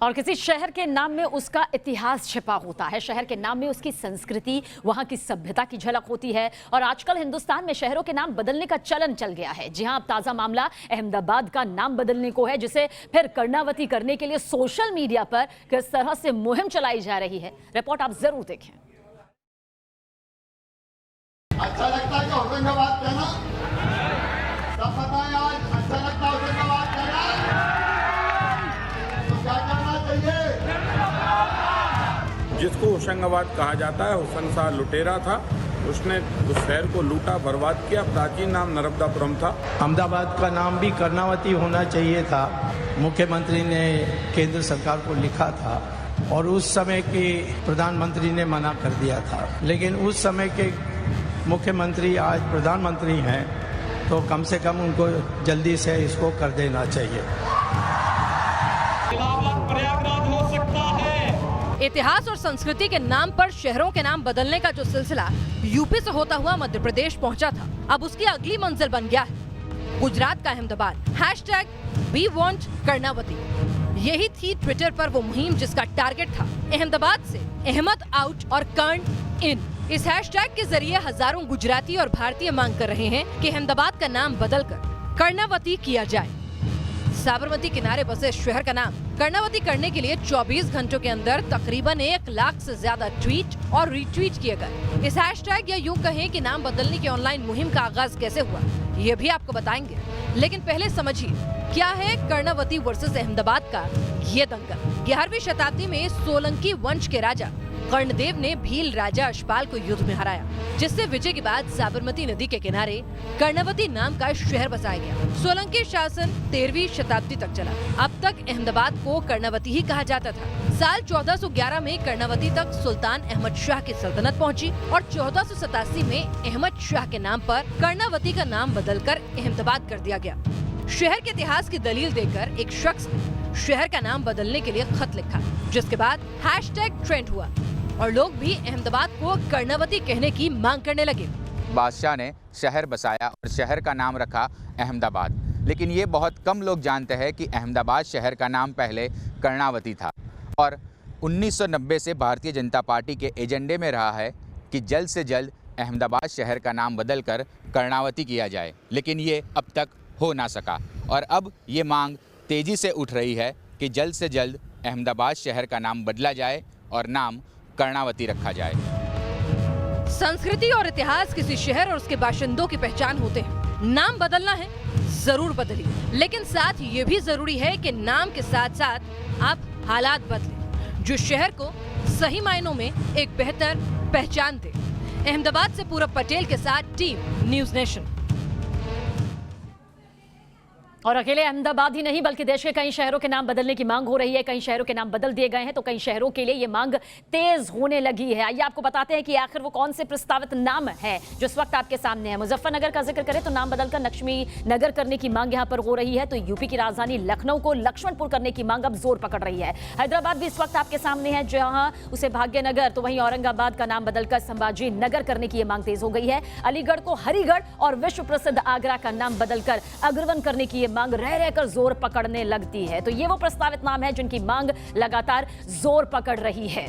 और किसी शहर के नाम में उसका इतिहास छिपा होता है, शहर के नाम में उसकी संस्कृति, वहां की सभ्यता की झलक होती है। और आजकल हिंदुस्तान में शहरों के नाम बदलने का चलन चल गया है। जी हां, अब ताजा मामला अहमदाबाद का नाम बदलने को है, जिसे फिर कर्णावती करने के लिए सोशल मीडिया पर किस तरह से मुहिम चलाई जा रही है, रिपोर्ट आप जरूर देखें। अच्छा लगता है औरंगाबाद कहना, सब पता है आज अच्छा लगता है औरंगाबाद कहना, तो क्या करना चाहिए? जिसको होशंगाबाद कहा जाता है, होशंगशाह लुटेरा था, उसने उस शहर को लूटा, बर्बाद किया। प्राचीन नाम नर्मदापुरम था। अहमदाबाद का नाम भी कर्णावती होना चाहिए था। मुख्यमंत्री ने केंद्र सरकार को लिखा था और उस समय के प्रधानमंत्री ने मना कर दिया था, लेकिन उस समय के मुख्यमंत्री आज प्रधानमंत्री हैं, तो कम से कम उनको जल्दी से इसको कर देना चाहिए। प्रयागराज हो सकता है। इतिहास और संस्कृति के नाम पर शहरों के नाम बदलने का जो सिलसिला यूपी से होता हुआ मध्य प्रदेश पहुंचा था, अब उसकी अगली मंजिल बन गया है गुजरात का अहमदाबाद। #We want कर्णावती, यही थी ट्विटर पर वो मुहिम जिसका टारगेट था अहमदाबाद से अहमद आउट और कर्ण इन। इस हैशटैग के जरिए हजारों गुजराती और भारतीय मांग कर रहे हैं कि अहमदाबाद का नाम बदलकर कर्णावती किया जाए। साबरमती किनारे बसे शहर का नाम कर्णावती करने के लिए 24 घंटों के अंदर तकरीबन 1 लाख से ज्यादा ट्वीट और रीट्वीट किए गए। इस हैशटैग या यूं कहें कि नाम बदलने की ऑनलाइन मुहिम का आगाज कैसे हुआ, ये भी आपको बताएंगे। लेकिन पहले समझिए क्या है कर्णावती वर्सेस अहमदाबाद का ये दंगल। 11वीं शताब्दी में सोलंकी वंश के राजा कर्णदेव ने भील राजा अशपाल को युद्ध में हराया, जिससे विजय के बाद साबरमती नदी के किनारे कर्णावती नाम का शहर बसाया गया। सोलंकी शासन 13वीं शताब्दी तक चला। अब तक अहमदाबाद को कर्णावती ही कहा जाता था। साल 1411 में कर्णावती तक सुल्तान अहमद शाह की सल्तनत पहुंची और 1487 में अहमद शाह के नाम पर कर्णावती का नाम बदलकर अहमदाबाद कर दिया गया। शहर के इतिहास की दलील देकर एक शख्स ने शहर का नाम बदलने के लिए खत लिखा, जिसके बाद हैशटैग ट्रेंड हुआ और लोग भी अहमदाबाद को कर्णावती कहने की मांग करने लगे। बादशाह ने शहर बसाया और शहर का नाम रखा अहमदाबाद, लेकिन ये बहुत कम लोग जानते हैं कि अहमदाबाद शहर का नाम पहले कर्णावती था और 1990 से भारतीय जनता पार्टी के एजेंडे में रहा है कि जल्द से जल्द अहमदाबाद शहर का नाम बदलकर कर्णावती किया जाए, लेकिन ये अब तक हो ना सका। और अब ये मांग तेजी से उठ रही है कि जल्द से जल्द अहमदाबाद शहर का नाम बदला जाए और नाम कर्णावती रखा जाए। संस्कृति और इतिहास किसी शहर और उसके बाशिंदों की पहचान होते हैं। नाम बदलना है, जरूर बदलिए, लेकिन साथ ये भी जरूरी है कि नाम के साथ साथ आप हालात बदलें, जो शहर को सही मायनों में एक बेहतर पहचान दे। अहमदाबाद से पूरब पटेल के साथ टीम न्यूज़ नेशन। और अकेले अहमदाबाद ही नहीं, बल्कि देश के कई शहरों के नाम बदलने की मांग हो रही है। कई शहरों के नाम बदल दिए गए हैं, तो कई शहरों के लिए ये मांग तेज होने लगी है। आइए आपको बताते हैं कि आखिर वो कौन से प्रस्तावित नाम है जो इस वक्त आपके सामने है। मुजफ्फरनगर का जिक्र करें तो नाम बदलकर लक्ष्मी नगर करने की मांग यहां पर हो रही है। तो यूपी की राजधानी लखनऊ को लक्ष्मणपुर करने की मांग अब जोर पकड़ रही है। हैदराबाद भी इस वक्त आपके सामने है, जहां उसे भाग्यनगर, तो वहीं औरंगाबाद का नाम बदलकर संभाजी नगर करने की मांग तेज हो गई है। अलीगढ़ को हरिगढ़ और विश्व प्रसिद्ध आगरा का नाम बदलकर अग्रवन करने की ये मांग रह रहकर जोर पकड़ने लगती है। तो ये वो प्रस्तावित नाम है जिनकी मांग लगातार जोर पकड़ रही है।